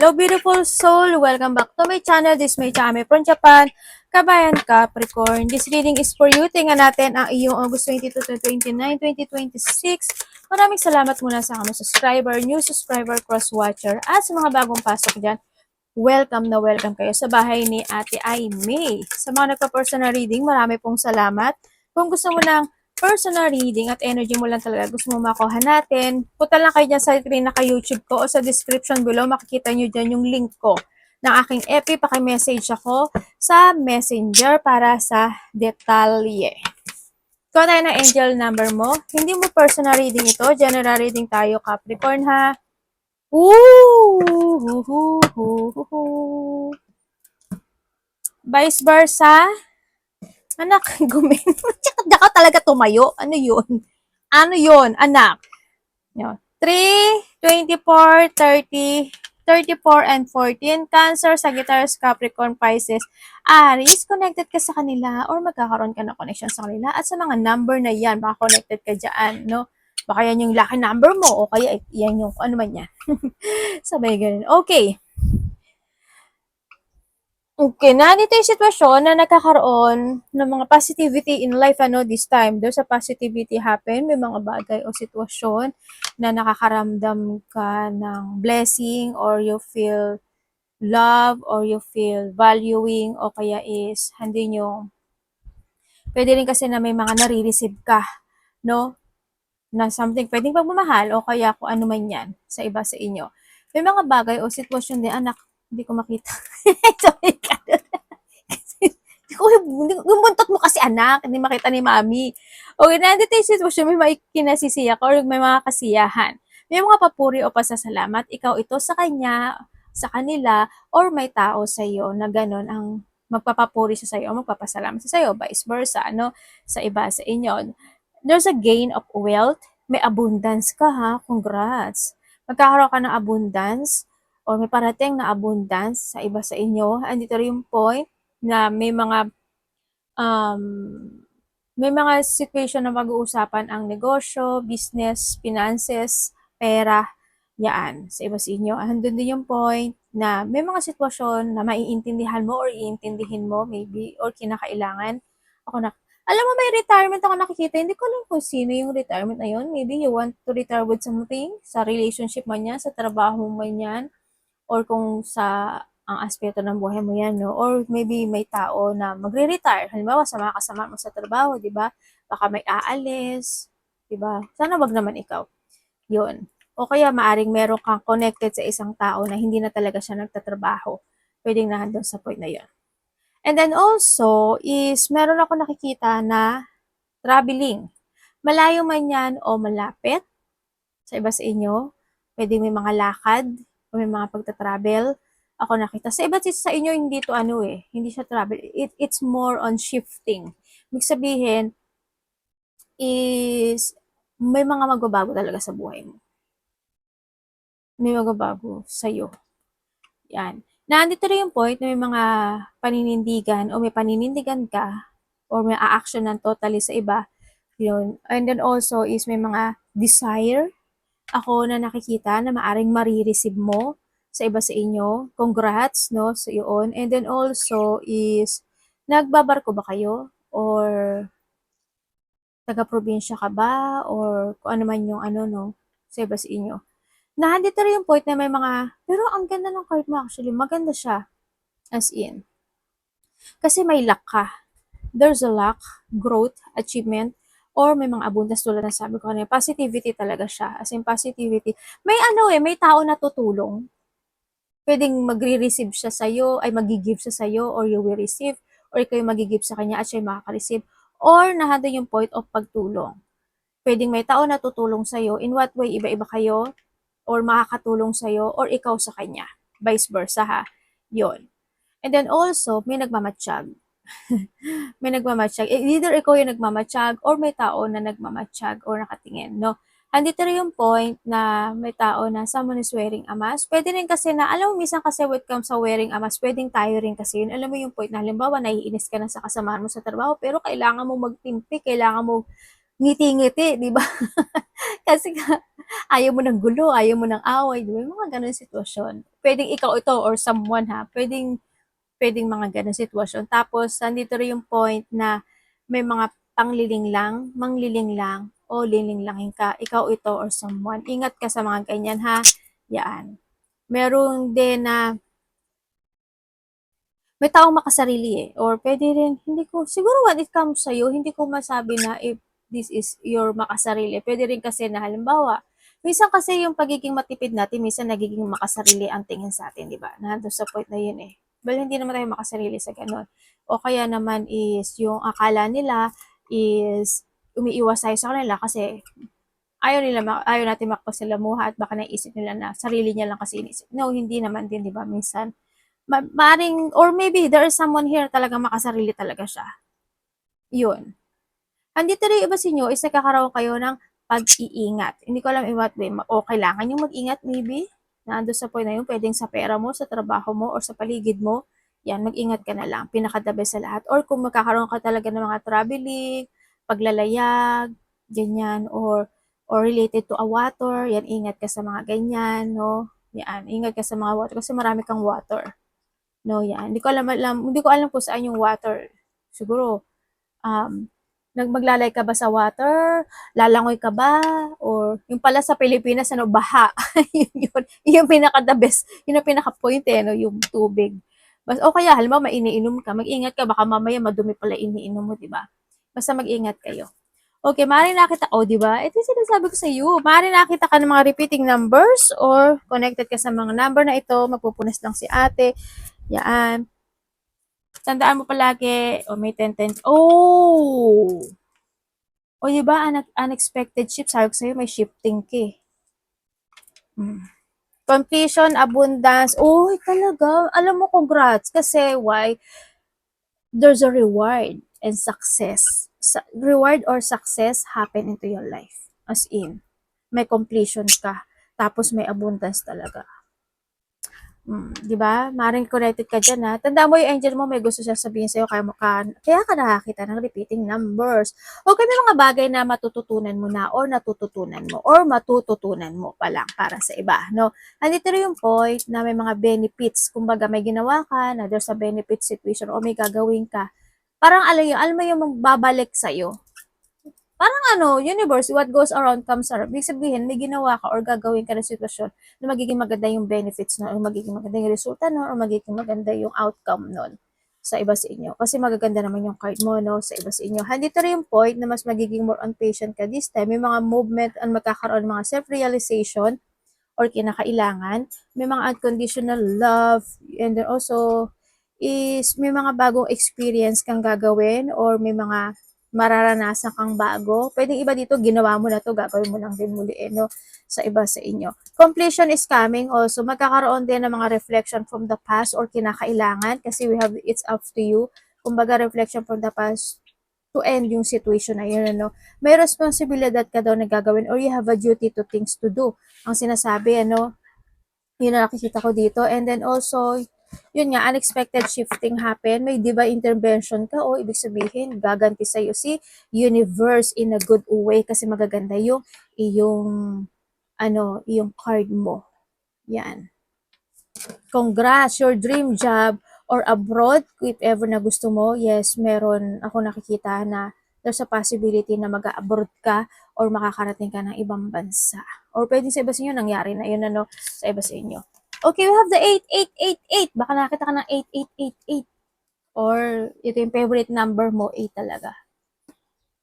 Hello beautiful soul! Welcome back to my channel. This is my Chame from Japan. Kabayan Capricorn. This reading is for you. Tingnan natin ang iyong August 22 to 29, 2026. Maraming salamat muna sa mga subscriber, new subscriber, cross-watcher, at sa mga bagong pasok dyan. Welcome na welcome kayo sa bahay ni Ate Aimee. Sa mga nagpa-personal reading, marami pong salamat. Kung gusto mo ng personal reading at energy mo lang talaga gusto mo makuha natin, punta lang kayo dyan sa pinaka-YouTube ko o sa description below. Makikita nyo dyan yung link ko ng aking FB. Paki-message ako sa messenger para sa detalye. Kuha tayo ng angel number mo. Hindi mo personal reading ito. General reading tayo, Capricorn, ha? Vice versa. Anak, gumin. Tsaka ka talaga tumayo. Ano yun? Ano yun, anak? 3, 24, 30, 34, and 14. Cancer, Sagittarius, Capricorn, Pisces, Aries. Connected ka sa kanila or magkakaroon ka ng connection sa kanila. At sa mga number na yan, baka connected ka dyan, no? Baka yan yung lucky number mo o kaya yan yung ano man yan. Sabay ganun. Okay. Okay, nandito yung sitwasyon na nakakaroon ng mga positivity in life, this time. There's a positivity happen, may mga bagay o sitwasyon na nakakaramdam ka ng blessing or you feel love or you feel valuing o kaya is hindi nyo, pwede rin kasi na may mga nare-receive ka, no? Na something, pwedeng pagmamahal o kaya kung ano man yan sa iba sa inyo. May mga bagay o sitwasyon din, anak, hindi ko makita. Sorry ka. Yung buntot mo kasi anak, hindi makita ni mami. Okay, nandito yung sitwasyon, may kinasisiya ka or may mga kasiyahan. May mga papuri o pasasalamat, ikaw ito sa kanya, sa kanila, or may tao sa iyo na ganun ang magpapapuri sa sayo o magpapasalamat sa sayo, vice versa, sa iba sa inyo. There's a gain of wealth, may abundance ka ha, congrats. Magkakaroon ka ng abundance, or may parating na abundance sa iba sa inyo. Andito rin yung point na may mga situation na mag-uusapan ang negosyo, business, finances, pera, yan, sa iba sa inyo. Andun din yung point na may mga sitwasyon na maiintindihan mo or iintindihin mo maybe or kinakailangan. Alam mo, may retirement ako nakikita. Hindi ko alam kung sino yung retirement na yun. Maybe you want to retire with something sa relationship man yan, sa trabaho man yan, or kung sa ang aspeto ng buhay mo yan, no? Or maybe may tao na magre-retire. Halimbawa, sa mga kasama mo sa trabaho, di ba? Baka may aalis, di ba? Sana wag naman ikaw. Yun. O kaya maaring meron kang connected sa isang tao na hindi na talaga siya nagtatrabaho. Pwedeng nandun sa point na yun. And then also is meron ako nakikita na traveling. Malayo man yan o malapit sa iba sa inyo. Pwedeng may mga lakad o may mga pagta-travel. Ako nakita. Sa iba sa inyo, hindi to hindi siya travel. It's more on shifting. Ibig sabihin, is may mga magbabago talaga sa buhay mo. May magbabago sa'yo. Yan. Nandito rin yung point na may mga paninindigan o may paninindigan ka or may a-actionan totally sa iba. Yun. And then also is may mga desire ako na nakikita na maaring marireceive mo sa iba sa inyo. Congrats, no, sa iyon. And then also is, nagbabarko ba kayo? Or taga-probinsya ka ba? Or kung ano man yung sa iba sa inyo. Nandito rin yung point na may mga, pero ang ganda ng card mo actually, maganda siya. As in. Kasi may luck ka. There's a luck, growth, achievement, or may mga abundance tulad ng sabi ko kanina. Positivity talaga siya. As in positivity. May may tao na tutulong. Pwedeng magre-receive siya sa'yo, ay mag-give siya sa'yo, or you will receive, or ikaw yung mag-give sa kanya at siya yung makaka-receive. Or nahanda yung point of pagtulong. Pwedeng may tao na tutulong sa'yo. In what way? Iba-iba kayo, or makakatulong sa'yo, or ikaw sa kanya. Vice versa ha. Yun. And then also, may nagmamatsyag. May nagmamatsyag. Either ikaw yung nagmamatsyag or may tao na nagmamatsyag or nakatingin, no? Andito rin yung point na may tao na someone is wearing a mask. Pwede rin kasi na, alam mo, minsan kasi when it comes sa wearing a mask, pwedeng tayo rin kasi yun. Alam mo yung point na, halimbawa, naiinis ka na sa kasamahan mo sa trabaho, pero kailangan mo magtimpi, kailangan mo ngiti-ngiti, di ba? Kasi nga, ayaw mo ng gulo, ayaw mo ng away, di ba? Yung mga ganun sitwasyon. Pwedeng ikaw ito or someone ha, pwedeng mga ganun sitwasyon. Tapos, nandito rin yung point na may mga pangliling lang, mangliling lang, o lilinglangin ka, ikaw ito or someone. Ingat ka sa mga ganyan ha. Yan. Meron din na may taong makasarili eh. Or pwede rin, hindi ko, siguro when it comes sa'yo, hindi ko masabi na if this is your makasarili. Pwede rin kasi na halimbawa, minsan kasi yung pagiging matipid natin, minsan nagiging makasarili ang tingin sa atin, di ba? Nandun sa point na yun eh. Well, hindi naman tayo makasarili sa ganun. O kaya naman is yung akala nila is umiiwas tayo sa kanila kasi ayaw natin makapagsilamuha at baka naisip nila na sarili niya lang kasi inisip. No, hindi naman din, di ba? Minsan, maring, or maybe there is someone here talagang makasarili talaga siya. Yun. Andito rin iba sa inyo is nagkakaroon kayo ng pag-iingat. Hindi ko alam in what way. O kailangan yung mag-ingat maybe. Nando sa point na yun, pwedeng sa pera mo, sa trabaho mo, or sa paligid mo. Yan, mag-ingat ka na lang. Pinaka-the best sa lahat. Or kung magkakaroon ka talaga ng mga traveling, paglalayag, ganyan, or related to a water, yan, ingat ka sa mga ganyan, no? Yan, ingat ka sa mga water kasi marami kang water. No, yan. Hindi ko alam kung saan yung water. Siguro, um, maglalay ka ba sa water? Lalangoy ka ba? Or yung pala sa Pilipinas, ano, baha. Yun. Yung pinaka-the best. Yun ang pinaka-point eh, no? Yung tubig. O kaya, halimbawa, iniinom ka. Mag-ingat ka. Baka mamaya madumi pala iniinom mo, di ba? Basta mag-ingat kayo. Okay, maaari nakita, di ba? Ito yung sinasabi ko sa iyo. Maaari nakita ka ng mga repeating numbers or connected ka sa mga number na ito. Magpupunas lang si ate. Yan. Tandaan mo palagi, may 10-10. O diba, unexpected shift. Sabi ko sa'yo, may shifting ka eh. Completion, abundance. Talaga. Alam mo, congrats. Kasi why? There's a reward and success. Reward or success happen into your life. As in, may completion ka. Tapos may abundance talaga. Di ba? Maring connected ka dyan ha. Tanda mo yung angel mo, may gusto siya sabihin sa'yo, kaya ka nakakita ng repeating numbers. Okay, may mga bagay na matututunan mo na or natututunan mo or matututunan mo pa lang para sa iba. No? Andito rin yung point na may mga benefits. Kumbaga may ginawa ka na there's a benefit situation o may gagawin ka. Parang alam mo yung magbabalik sa'yo. Parang universe, what goes around comes around. Ibig sabihin, may ginawa ka or gagawin ka na sitwasyon na magiging maganda yung benefits no, or magiging maganda yung resulta no, or magiging maganda yung outcome nun sa iba sa inyo. Kasi magaganda naman yung card mo no, sa iba sa inyo. Handito rin yung point na mas magiging more on patient ka this time. May mga movement ang magkakaroon mga self-realization or kinakailangan. May mga unconditional love and then also is may mga bagong experience kang gagawin or may mga mararanasan kang bago. Pwedeng iba dito, ginawa mo na to, gagawin mo lang din muli no, sa iba sa inyo. Completion is coming also. Magkakaroon din ng mga reflection from the past or kinakailangan kasi it's up to you. Kumbaga, reflection from the past to end yung situation na yun, ano. May responsibilidad ka daw na gagawin or you have a duty to things to do. Ang sinasabi, yun na nakikita ko dito. And then also, yun nga, unexpected shifting happen, may divine intervention ka, ibig sabihin, gaganti sa'yo si universe in a good way kasi magaganda yung iyong card mo. Yan. Congrats, your dream job or abroad, if ever na gusto mo, yes, meron ako nakikita na there's a possibility na mag-abroad ka or makakarating ka ng ibang bansa. Or pwede sa iba sa inyo, nangyari na yun, sa iba sa inyo. Okay, we have the 8888. Baka nakita ka ng 8888. Or ito yung favorite number mo, 8 talaga.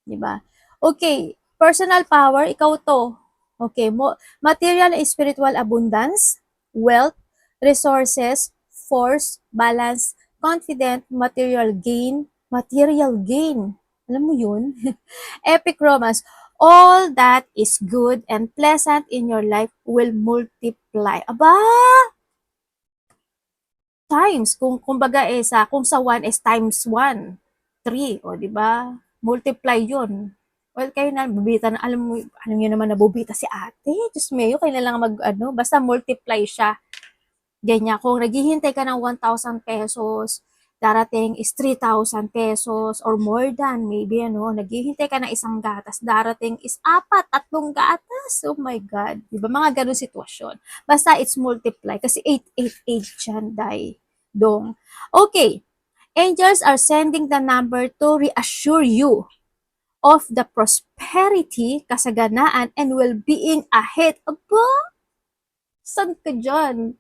Diba? Okay, personal power, ikaw to. Okay, material and spiritual abundance, wealth, resources, force, balance, confident, material gain. Alam mo yun? Epic romance. All that is good and pleasant in your life will multiply. Aba! Times. Kumbaga kung sa 1 is times 1. 3. O, di ba? Multiply yun. Well, kayo na, bubita na, alam nyo naman na bubita si ate. Diyos mayo, kayo na lang basta multiply siya. Ganyan. Kung naghihintay ka ng 1,000 pesos, darating is 3,000 pesos or more than, maybe naghihintay ka ng isang gatas, darating is 4, 3 gatas. Oh my God. Diba? Mga ganun sitwasyon. Basta it's multiply kasi 888 yan, dong. Okay. Angels are sending the number to reassure you of the prosperity, kasaganaan, and well-being ahead. Aba, saan ka dyan?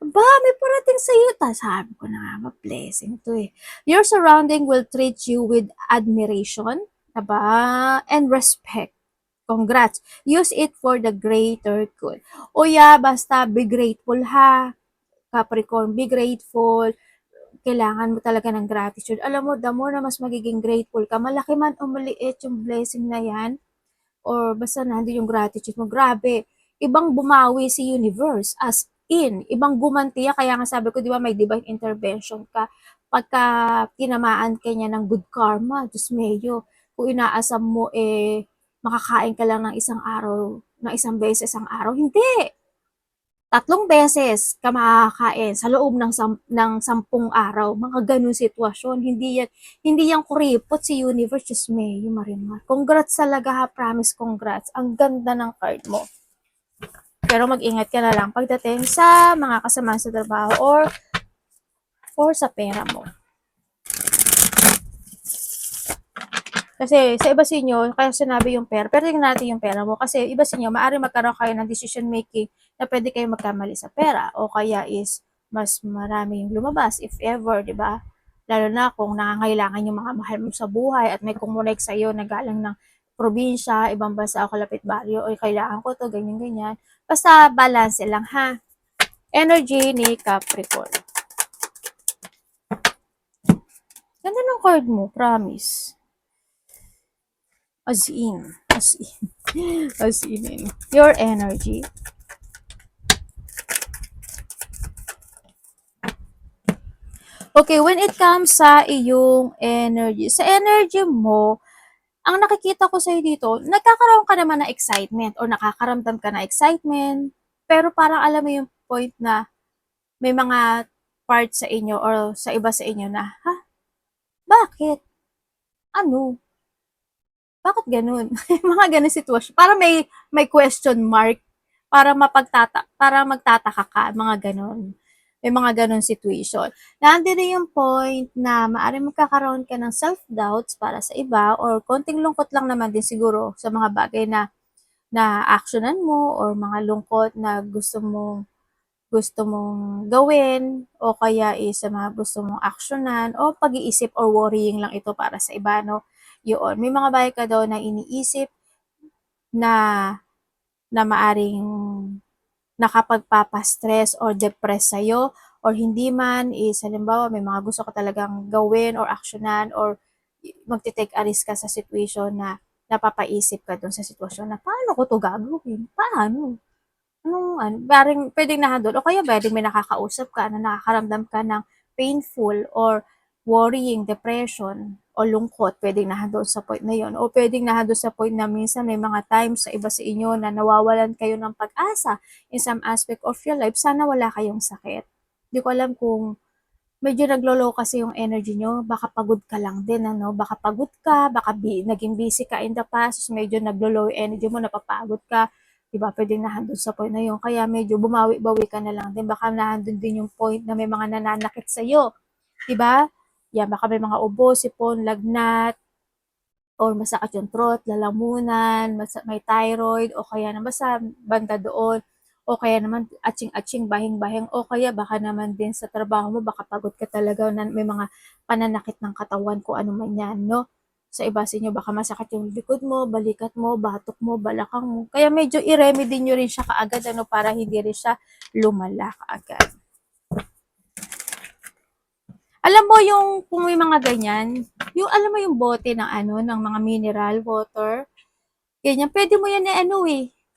Aba, may parating sa'yo. Sabi ko na nga, blessing to eh. Your surrounding will treat you with admiration, aba, and respect. Congrats. Use it for the greater good. O yeah, basta be grateful ha. Capricorn, be grateful. Kailangan mo talaga ng gratitude. Alam mo, the more na mas magiging grateful ka, malaki man o maliit yung blessing na yan, or basta nandun yung gratitude mo, grabe, ibang bumawi si universe, as in, ibang gumantiya, kaya nga sabi ko, di ba, may divine intervention ka, pagka tinamaan ka niya ng good karma, Diyos mayo, kung inaasam mo, makakain ka lang ng isang araw, ng isang beses ang araw, hindi, 3 beses ka makakain sa loob ng 10 araw. Mga ganun sitwasyon. Hindi yan kuripot si universe. Diyos mayo, Marimar. Congrats talaga ha. Promise, congrats. Ang ganda ng card mo. Pero mag-ingat ka na lang pagdating sa mga kasamahan sa trabaho or sa pera mo. Kasi sa iba sa inyo, kaya sinabi yung pera, pero tingnan natin yung pera mo. Kasi iba sa inyo, maaaring magkaroon kayo ng decision making na pwede kayo magkamali sa pera. O kaya is mas marami yung lumabas, if ever, di ba? Lalo na kung nangangailangan yung mga mahal mo sa buhay at may kumunik sa iyo na galang ng probinsya, ibang bansa o kalapit baryo, o kailangan ko to, ganyan-ganyan. Basta balance lang ha. Energy ni Capricorn. Ganda ng card mo, promise. As in, your energy. Okay, when it comes sa iyong energy, sa energy mo, ang nakikita ko sa'yo dito, nagkakaroon ka naman ng excitement or nakakaramdam ka ng excitement, pero parang alam mo yung point na may mga part sa inyo or sa iba sa inyo na, ha? Bakit? Ano? Bakit ganun? Mga ganun sitwasyon. Para may question mark, para magtataka ka, mga ganun. May mga ganun situation. Nandito yung point na maaaring magkakaroon ka ng self-doubts para sa iba or konting lungkot lang naman din siguro sa mga bagay na actionan mo or mga lungkot na gusto mong gawin o kaya sa mga gusto mong actionan o pag-iisip or worrying lang ito para sa iba, no? Yun. May mga bagay ka daw na iniisip na maaring nakapagpapastress or depress sa'yo or hindi man halimbawa may mga gusto ka talagang gawin or actionan or magte-take a risk ka sa situation na napapaisip ka dun sa sitwasyon na paano ko to gagawin? Paano? Pwedeng nahandol o kaya pwedeng may nakakausap ka na nakakaramdam ka ng painful or worrying, depression o lungkot, pwedeng nahandol sa point na yon o pwedeng nahandol sa point na minsan may mga times sa iba sa inyo na nawawalan kayo ng pag-asa in some aspect of your life, sana wala kayong sakit. Hindi ko alam kung medyo naglo-low kasi yung energy nyo, baka pagod ka lang din, baka pagod ka, baka naging busy ka in the past, medyo naglo-low yung energy mo, napapagod ka, diba, pwedeng nahandun sa point na yun, kaya medyo bumawi-bawi ka na lang din, baka nahandun din yung point na may mga nananakit sa'yo, diba, yan, baka may mga ubo, sipon, lagnat, or masakit yung throat, lalamunan, may thyroid, o kaya naman sa banda doon, o kaya naman atching-atching, bahing-bahing, o kaya baka naman din sa trabaho mo, baka pagod ka talaga, na may mga pananakit ng katawan, kung ano man yan, no? Sa iba sa inyo, baka masakit yung likod mo, balikat mo, batok mo, balakang mo. Kaya medyo i-remedy nyo rin siya kaagad, para hindi rin siya lumala kaagad. Alam mo yung, kung may mga ganyan, yung alam mo yung bote ng ng mga mineral water, ganyan, pwede mo yan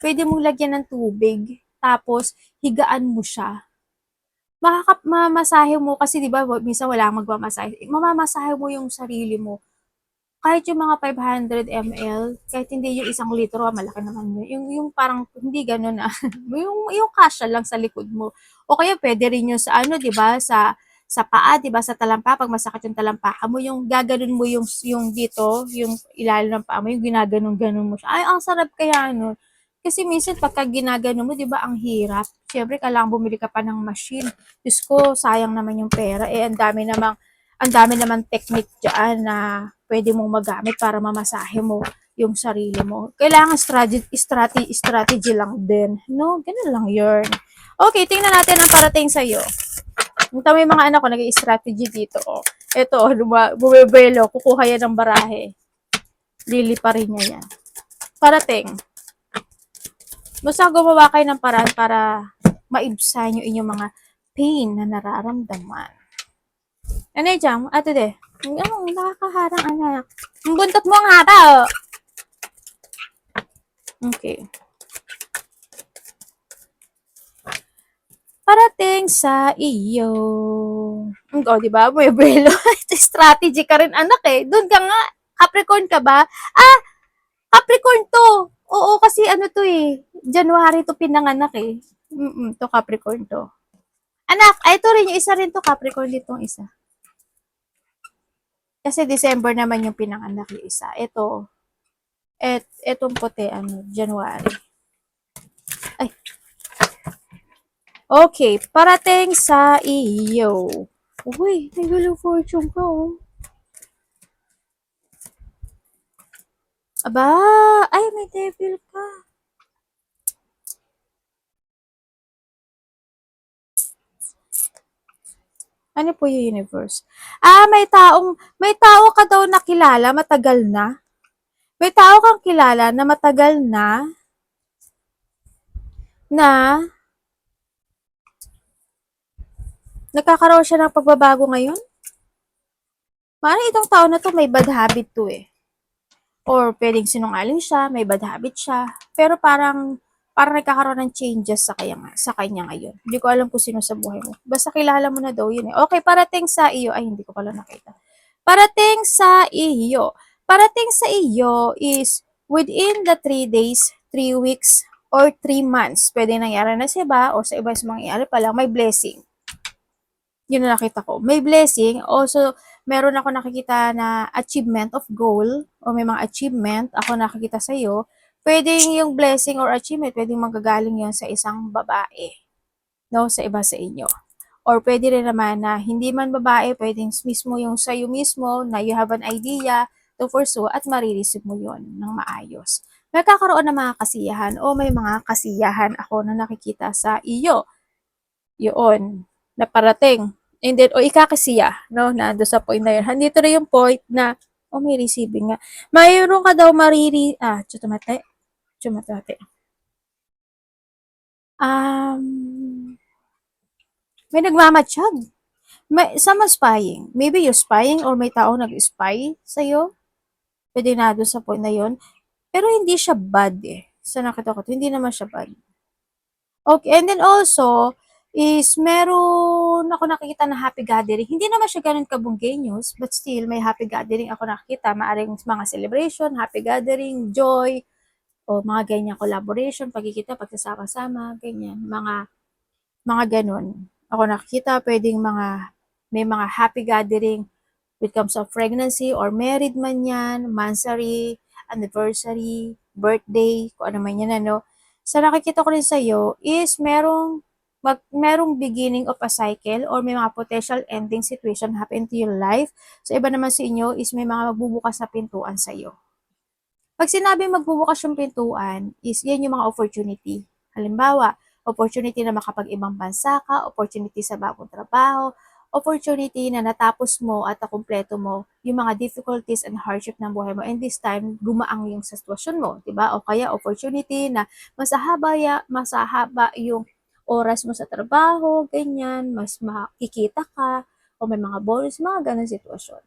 pwede mong lagyan ng tubig, tapos higaan mo siya. Mamasahe mo kasi 'di ba minsan wala kang magmamasahe. Mamamasahe mo yung sarili mo. Kahit yung mga 500 ml, kahit hindi yung 1 litro, malaki naman yun. Yung parang hindi gano'n yung kasya lang sa likod mo. O kaya pwede rin yung sa 'di ba, sa sa paa, 'di ba, sa talampa, pag masakit yung talampakan mo, yung gaganon mo yung dito, yung ilalim ng paa mo, yung ginaganon-ganon mo siya. Ay, ang sarap kaya nun. Kasi minsan pagka ginaganon mo, 'di ba, ang hirap. Siyempre, kailangan bumili ka pa ng machine. Diyos ko, sayang naman yung pera. Eh, ang dami naman technique diyan na pwede mong magamit para mamasahe mo yung sarili mo. Kailangan strategy lang din. No, ganun lang yun. Okay, tingnan natin ang parating sa'yo. Ito may mga anak ko, nag-i-strategy dito. Oh. Ito, oh, bumibelo, kukuha yan ng barahe. Lili pa rin niya yan. Parating. Basta gumawa kayo ng paraan para maibsan yung inyong mga pain na nararamdaman. Ano dyan? Ate de. Ano, nakakaharang anak. Ang buntot mo ang haba, oh. Okay. Parating sa iyo. Oh, di ba? Buwelo. Strategy ka rin, anak eh. Doon ka nga. Capricorn ka ba? Ah, Capricorn to. Oo, kasi ano to eh. January to pinanganak eh. To Capricorn to. Anak, ay ito rin yung isa rin to Capricorn ditong isa. Kasi December naman yung pinanganak yung isa. Ito. Etong puti, January. Ay. Okay, parating sa iyo. Uy, may Wheel of Fortune ka, oh. Aba, ay, may devil ka. Ano po yung universe? May tao ka daw nakilala, matagal na. May tao kang kilala na matagal na nagkakaroon siya ng pagbabago ngayon. Parang itong tao na to may bad habit to eh. Or pwedeng sinungaling siya, may bad habit siya. Pero parang nagkakaroon ng changes sa kanya ngayon. Hindi ko alam kung sino sa buhay mo. Basta kilala mo na daw yun eh. Okay, parating sa iyo. Ay, hindi ko pala nakita. Parating sa iyo. Parating sa iyo is within the 3 days, 3 weeks, or 3 months. Pwede nangyari na sa iba o sa iba is mangyayari pa lang. May blessing. Yun na nakita ko. May blessing. Also, meron ako nakikita na achievement of goal o may mga achievement ako nakikita sa iyo. Pwedeng yung blessing or achievement, pwedeng manggagaling yon sa isang babae. No, sa iba sa inyo. Or pwede rin naman na hindi man babae, pwedeng mismo yung sa'yo mismo na you have an idea to pursue at marireceive mo yon ng maayos. May kakaroon ng mga kasiyahan o may mga kasiyahan ako na nakikita sa iyo. Yun, na parating. And then, o ikakasiya, no, nando sa point na yun. Handito na yung point na, may receiving nga. Mayroon ka daw chutumate. May nagmamatsyag. Someone spying. Maybe you're spying or may tao nag-spy sa'yo. Pwede na doon sa point na yun. Pero hindi siya bad eh. Sa nakita ko, hindi naman siya bad. Okay, and then also, is meron ako nakikita na happy gathering. Hindi naman siya ganun kabunggenyos, but still, may happy gathering ako nakikita. Maaring mga celebration, happy gathering, joy, o mga ganyan collaboration, pagkikita, pagsasama-sama, ganyan. Mga ganun. Ako nakikita, pwedeng may mga happy gathering when it comes of pregnancy or married man yan, mansary, anniversary, birthday, kung ano man yan, ano. Sa nakikita ko rin sa'yo is merong beginning of a cycle or may mga potential ending situation happen to your life. So, iba naman sa inyo is may mga magbubukas na pintuan sa'yo. Pag sinabi magbubukas yung pintuan, is yan yung mga opportunity. Halimbawa, opportunity na makapag-ibang bansa ka, opportunity sa bagong trabaho, opportunity na natapos mo at nakumpleto mo yung mga difficulties and hardship ng buhay mo, and this time, gumaang yung sitwasyon mo, diba? O kaya opportunity na masahaba yung oras mo sa trabaho, ganyan, mas makikita ka, o may mga bonus, mga ganun sitwasyon.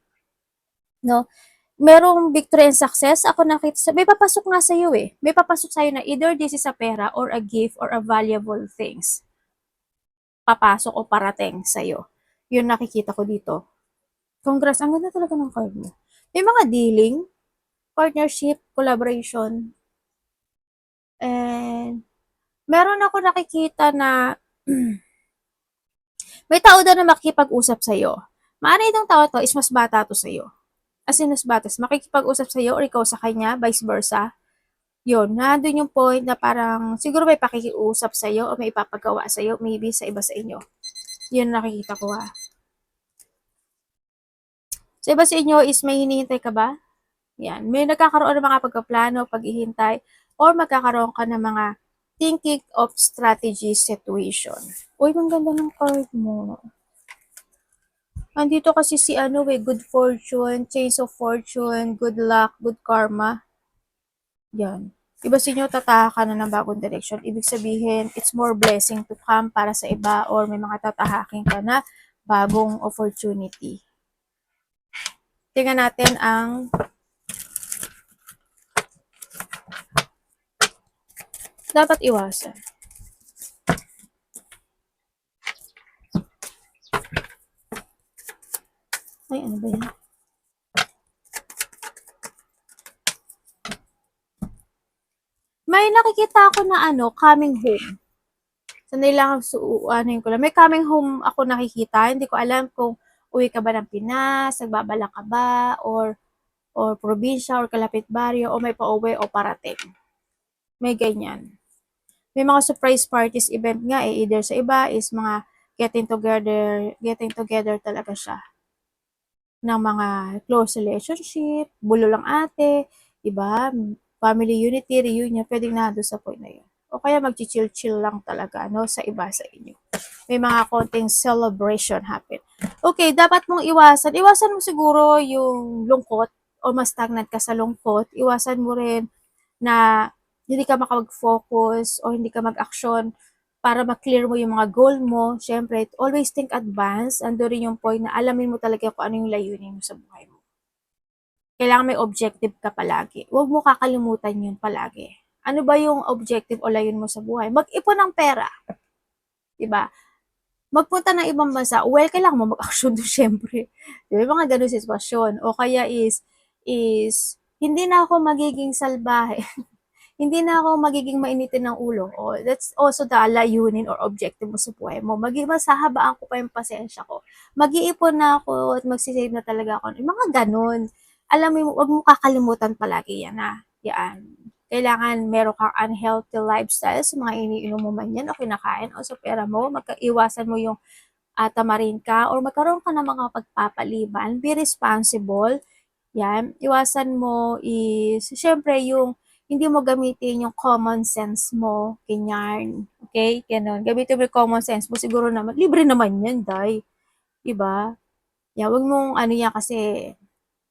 No? Merong victory and success, ako nakita may papasok nga sa iyo eh. May papasok sa iyo na either this is a pera or a gift or a valuable things. Papasok o parating sa iyo. Yun nakikita ko dito. Congrats, ang ganda talaga ng card mo. May mga dealing, partnership, collaboration, and meron ako nakikita na May tao daw na makikipag-usap sa'yo. Maaaring itong tao to is mas bata to sa'yo. As in, mas bata. Makikipag-usap sa'yo or ikaw sa kanya, vice versa. Yun, nandun yung point na parang siguro may pakikiusap sa'yo o may ipapagawa sa'yo, maybe sa iba sa inyo. Yun nakikita ko ha. Sa iba sa inyo is may hinihintay ka ba? Yan. May nagkakaroon ng mga pagkaplano, paghihintay, or magkakaroon ka ng mga thinking of strategy situation. Uy, ang ganda ng card mo. Andito kasi si good fortune, change of fortune, good luck, good karma. Yan. Iba sa inyo, tataka na ng bagong direction. Ibig sabihin, it's more blessing to come para sa iba or may mga tatahakin ka na bagong opportunity. Tingnan natin ang dapat iwasan. Ay, ano ba yan? May nakikita ako na coming home. Sanay lang yun ko lang. May coming home ako nakikita. Hindi ko alam kung uwi ka ba ng Pinas, nagbabala ka ba, or probinsya, or kalapit baryo, o may pauwi o parating. May ganyan. May mga surprise parties event nga either sa iba is mga getting together talaga siya ng mga close relationship, bulo lang ate, diba? Family unity, reunion, pwedeng nando sa point na yun. O kaya mag-chill-chill lang talaga, no, sa iba sa inyo. May mga konting celebration happen. Okay, dapat mong iwasan mo siguro yung lungkot o mas stagnant ka sa lungkot. Iwasan mo rin na hindi ka makapag-focus o hindi ka mag-action para ma-clear mo yung mga goal mo. Siyempre, always think advance. Ando rin yung point na alamin mo talaga kung ano yung layunin mo sa buhay mo. Kailangan may objective ka palagi. Huwag mo kakalimutan yun palagi. Ano ba yung objective o layunin mo sa buhay? Mag-ipon ng pera. Diba? Magpunta ng ibang bansa, well, kailangan mo mag-action doon, syempre. Diba? Mga ganun sitwasyon. O kaya hindi na ako magiging salbahe. Hindi na ako magiging mainitin ng ulo. O, that's also the layunin or objective mo sa buhay mo. Mas hahabaan ko pa yung pasensya ko. Mag-iipon na ako at magsisave na talaga ako. Yung mga ganun. Alam mo, huwag mo kakalimutan palagi yan ha. Yan. Kailangan meron kang unhealthy lifestyle sa mga iniinom mo man yan o kinakain o sa pera mo. Iwasan mo yung tamarin ka or magkaroon ka ng mga pagpapaliban. Be responsible. Yan. Iwasan mo is, syempre, yung hindi mo gamitin yung common sense mo, ganyan. Okay? Ganon. Gamitin mo yung common sense mo. Siguro naman, libre naman yan, day. Diba? Yeah, wag mong yan kasi,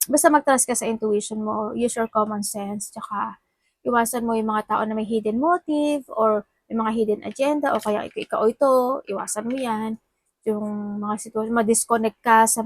basta mag-trust ka sa intuition mo, use your common sense, tsaka iwasan mo yung mga tao na may hidden motive, or may mga hidden agenda, o kaya ikaw ito, iwasan mo yan. Yung mga sitwasyon, ma-disconnect ka sa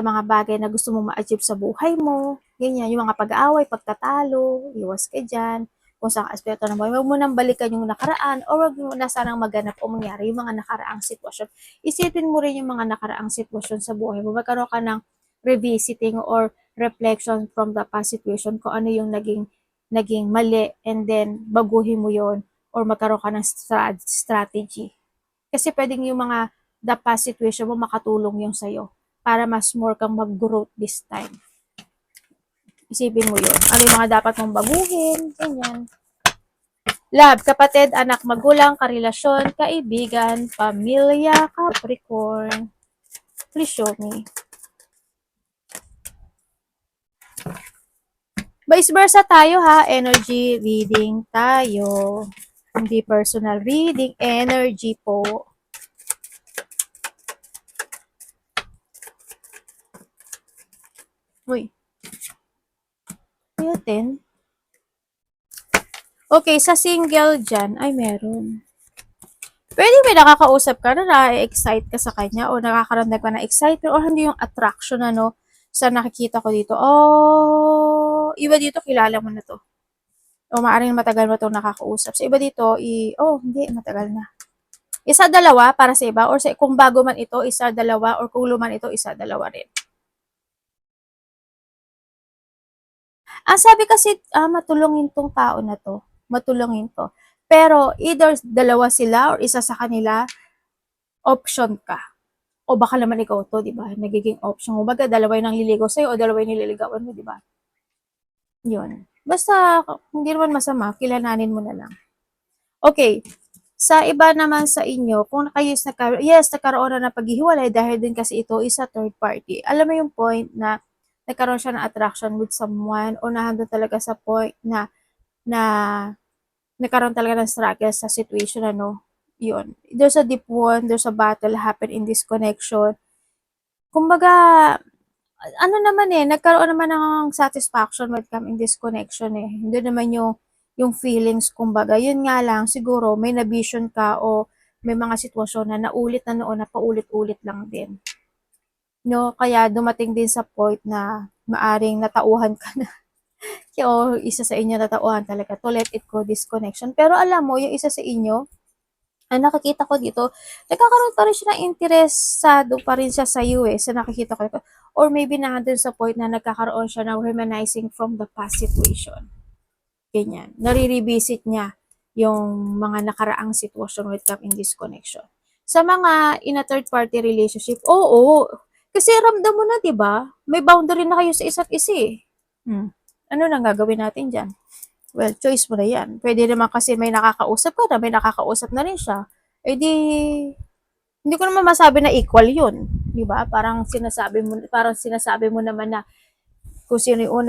mga bagay na gusto mong ma-achieve sa buhay mo. Ganyan, yung mga pag-aaway, pagtatalo, iwas ka dyan. Kung sa aspeto ng buhay, huwag mo nang balikan yung nakaraan o huwag mo na sanang maganap o mangyari yung mga nakaraang sitwasyon. Isipin mo rin yung mga nakaraang sitwasyon sa buhay mo. Magkaroon ka ng revisiting or reflection from the past situation kung ano yung naging mali, and then baguhin mo yon or magkaroon ka ng strategy. Kasi pwedeng yung mga the past situation mo makatulong yung sa'yo para mas more kang mag-growth this time. Isipin mo yun. Ano yung mga dapat mong baguhin, ganyan. Love, kapatid, anak, magulang, karelasyon, kaibigan, pamilya, Capricorn. Please show me. Vice versa tayo ha, energy reading tayo. Hindi personal reading, energy po. Uy. Ayun. Okay, sa single dyan, ay meron. Pwede may nakakausap ka na na-excite ka sa kanya o nakakaramdam ka na excitement o hindi yung attraction sa nakikita ko dito. Oh, iba dito kilala mo na to. O maaaring matagal mo itong nakakausap. Sa iba dito, hindi, matagal na. Isa, dalawa para sa iba, or kung bago man ito, isa, dalawa, or kung luman ito, isa, dalawa rin. Ang sabi kasi, matulungin tong tao na to. Matulungin to. Pero either dalawa sila or isa sa kanila, option ka. O baka naman ikaw to, di ba? Nagiging option mo. Baga, dalawa yung nangliligaw sa'yo o dalawa yung nililigawan mo, di ba? Yun. Basta, hindi naman masama, kilalanin mo na lang. Okay. Sa iba naman sa inyo, kung kayo is nagkaroon na ng paghihiwalay dahil din kasi ito is a third party. Alam mo yung point na nagkaroon siya ng attraction with someone o nandun talaga sa point na nagkaroon talaga ng struggle sa situation, ano, yun. There's a deep one, there's a battle happen in this connection. Kumbaga, ano naman nagkaroon naman ng satisfaction when come in this connection Hindi naman yung feelings, kumbaga. Yun nga lang, siguro may na-vision ka o may mga sitwasyon na naulit na noon na paulit-ulit lang din. No, kaya dumating din sa point na maaring natauhan ka na o isa sa inyo natauhan talaga to let it go this connection. Pero alam mo, yung isa sa inyo, ang nakikita ko dito, nagkakaroon pa rin siya ng interesado pa rin siya sa iyo sa nakikita ko. Or maybe nandun sa point na nagkakaroon siya ng reminiscing from the past situation. Ganyan. Nare-revisit niya yung mga nakaraang sitwasyon with come in this connection. Sa mga in a third party relationship, oo. Kasi ramdam mo na, di ba? May boundary na kayo sa isa't isa Ano nang gagawin natin dyan? Well, choice mo na yan. Pwede naman kasi may nakakausap ka na, may nakakausap na rin siya. Eh di, hindi ko naman masabi na equal yun. Di ba? Parang sinasabi mo naman na kung sino yung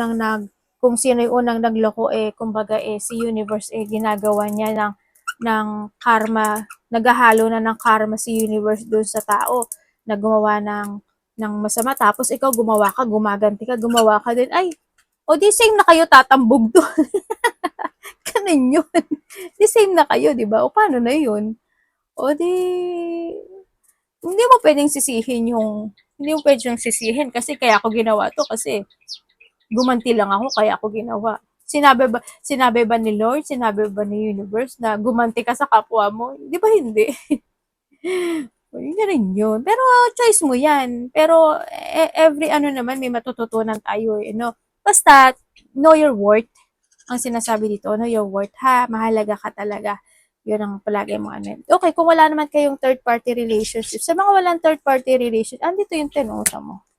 kung sino yung unang nagloko kumbaga si universe ginagawa niya ng karma, naghahalo na ng karma si universe doon sa tao na gumawa ng masama, tapos ikaw gumaganti ka, gumawa ka din, ay, o di same na kayo, tatambog doon. Ganun yun. Di same na kayo, di ba? O paano na yun? O di, hindi mo pwedeng sisihin kasi kaya ako ginawa to kasi gumanti lang ako kaya ako ginawa. Sinabi ba ni Lord, sinabi ba ni universe na gumanti ka sa kapwa mo? Di ba hindi? Yun rin yun. Pero choice mo yan. Pero every ano naman may matututunan tayo no? Basta know your worth. Ang sinasabi dito, know your worth ha. Mahalaga ka talaga. Yun ang palagi mo ano. Okay, kung wala naman kayong third party relationship, sa mga walang third party relationship, andito yung tenota mo.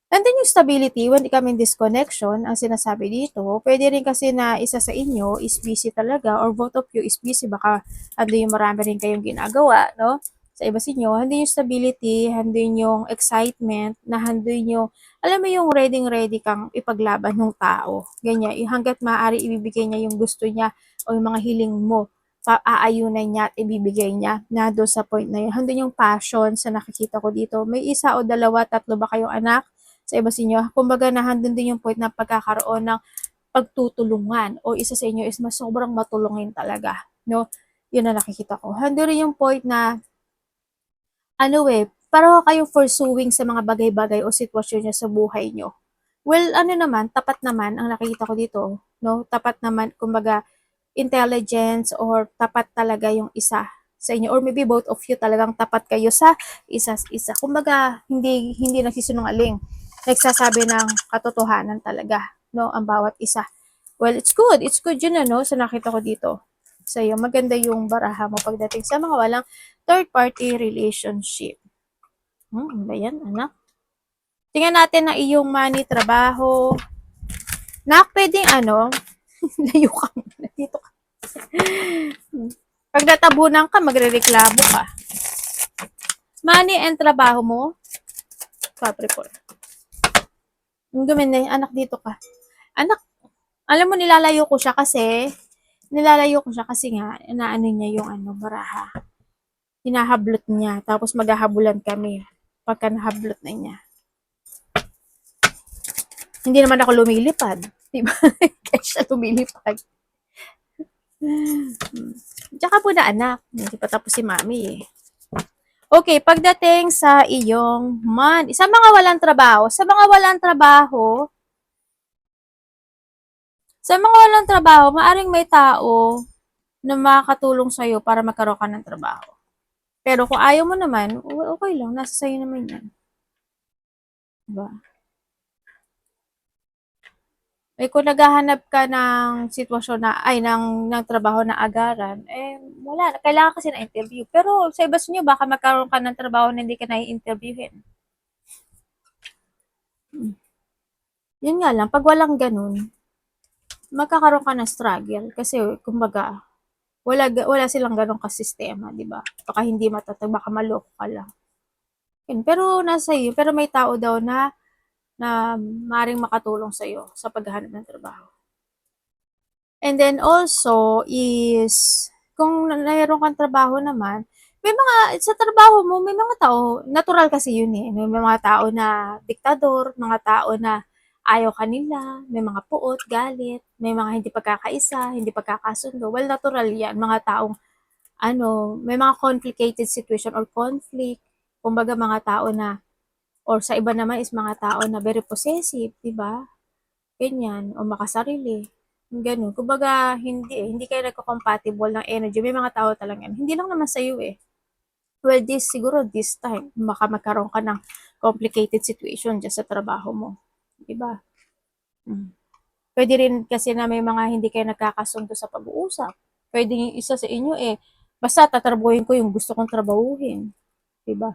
Nandun yung stability when coming disconnection, ang sinasabi dito, pwede rin kasi na isa sa inyo is busy talaga or both of you is busy, baka andun yung marami rin kayong ginagawa, no? Sa iba sa inyo, handun yung stability, handun yung excitement, na handun yung, alam mo yung ready kang ipaglaban ng tao. Ganyan, hanggat maaari ibibigay niya yung gusto niya o yung mga hiling mo, aayunan niya at ibibigay niya na doon sa point na yun. Handun yung passion sa nakikita ko dito. May isa o dalawa, tatlo ba kayong anak? Sa iba sa inyo, kumbaga nahandun din yung point na pagkakaroon ng pagtutulungan o isa sa inyo is mas sobrang matulungin talaga, no? Yun na nakikita ko. Handun rin yung point na pareho kayong pursuing sa mga bagay-bagay o sitwasyon niya sa buhay nyo. Well, tapat naman ang nakikita ko dito, no? Tapat naman, kumbaga, intelligence or tapat talaga yung isa sa inyo or maybe both of you talagang tapat kayo sa isa. Kumbaga, hindi nagsisinungaling, nagsasabi ng katotohanan talaga, no, ang bawat isa. Well, it's good yun sa nakita ko dito sa iyo. Maganda yung baraha mo pagdating sa mga walang third party relationship. Ano ba yan, anak? Tingnan natin na iyong money, trabaho. Nak, pwedeng layo ka, dito ka. Pag natabunan ka, magrereklamo ka. Money and trabaho mo, Capricorn. Anak, dito ka. Anak, alam mo, nilalayo ko siya kasi nga, inaano niya yung baraha. Hinahablot niya, tapos maghahabulan kami pagka nahablot na niya. Hindi naman ako lumilipad. Diba? Kaya siya lumilipad. Tsaka po na anak, hindi pa tapos si mami Okay, pagdating sa iyong sa mga walang trabaho, maaring may tao na makakatulong sa'yo para magkaroon ka ng trabaho. Pero kung ayaw mo naman, okay lang, nasa sa'yo naman yan. Diba? Eh, kung naghahanap ka ng sitwasyon na ay ng trabaho na agaran, eh, wala kailangan kasi ng interview. Pero sa iba sa inyo baka magkaroon ka ng trabaho na hindi ka nai-interviewhin. Hmm, yun nga lang 'pag walang gano'n, magkakaroon ka ng struggle kasi kumbaga wala silang gano'ng ka-sistema, 'di ba? Baka hindi matatag, baka maloko ka lang. Yun, pero nasa iyo, pero may tao daw na maaaring makatulong sa'yo sa paghahanap ng trabaho. And then also is, kung mayroon kang trabaho naman, may mga, sa trabaho mo, may mga tao, natural kasi yun eh. May mga tao na diktador, mga tao na ayaw kanila, may mga puot, galit, may mga hindi pagkakaisa, hindi pagkakasundo. Well, natural yan. Mga taong, may mga complicated situation or conflict. Kumbaga mga tao na, or sa iba naman is mga tao na very possessive, di ba? Ganyan, o makasarili, gano'n. Kumbaga hindi kayo nagko-compatible ng energy. May mga tao talaga yan, hindi lang naman sa'yo, eh. Well, siguro this time baka magkaroon ka ng complicated situation diyan sa trabaho mo, 'di ba? Hmm. Puwede rin kasi na may mga hindi kayo nagkakasundo sa pag-uusap. Puwedeng yung isa sa inyo, eh, basta tatrabahuhin ko yung gusto kong trabahuhin, 'di ba?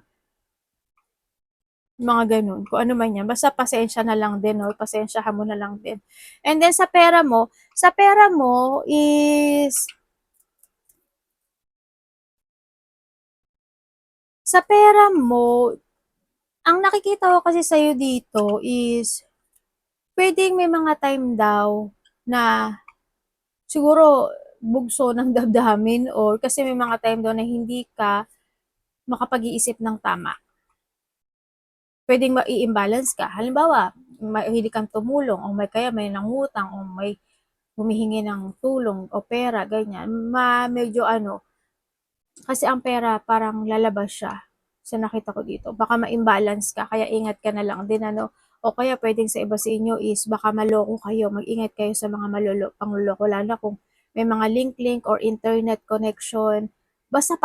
Mga gano'n, kung ano man 'yan, basta pasensya na lang din or pasensyahan mo na lang din. And then sa pera mo is sa pera mo, ang nakikita ko kasi sa'yo dito is puwedeng may mga time daw na siguro bugso ng damdamin or kasi may mga time daw na hindi ka makapag-iisip ng tama. Puwedeng mai-imbalance ka. Halimbawa, mahilig kang tumulong o kaya may nangutang o may humihingi ng tulong o pera, ganyan. Medyo kasi ang pera parang lalabas siya sa nakita ko dito. Baka ma-imbalance ka, kaya ingat ka na lang din, o kaya pwedeng sa iba sa inyo is baka maloko kayo. Mag-ingat kayo sa mga pangluloko, lalo na kung may mga link or internet connection. Basta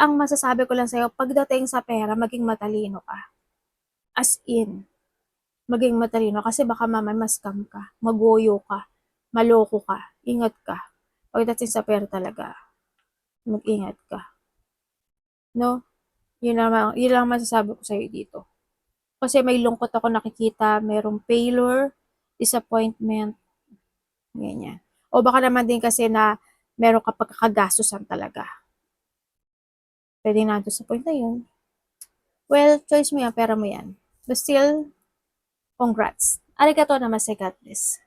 ang masasabi ko lang sa'yo, pagdating sa pera, maging matalino ka. As in, maging matalino kasi baka mamaya ma-scam ka, magoyo ka, maloko ka, ingat ka. Pagdating sa pera talaga, mag-ingat ka, 'no? Yun lang masasabi ko sa'yo dito. Kasi may lungkot ako nakikita, merong failure, disappointment, ganyan. O baka naman din kasi na meron ka pagkakagastusan talaga. Puwedeng nandun sa point na yun. Well, choice mo yan, pera mo yan. But still, congrats. Arigatou namaste, God bless.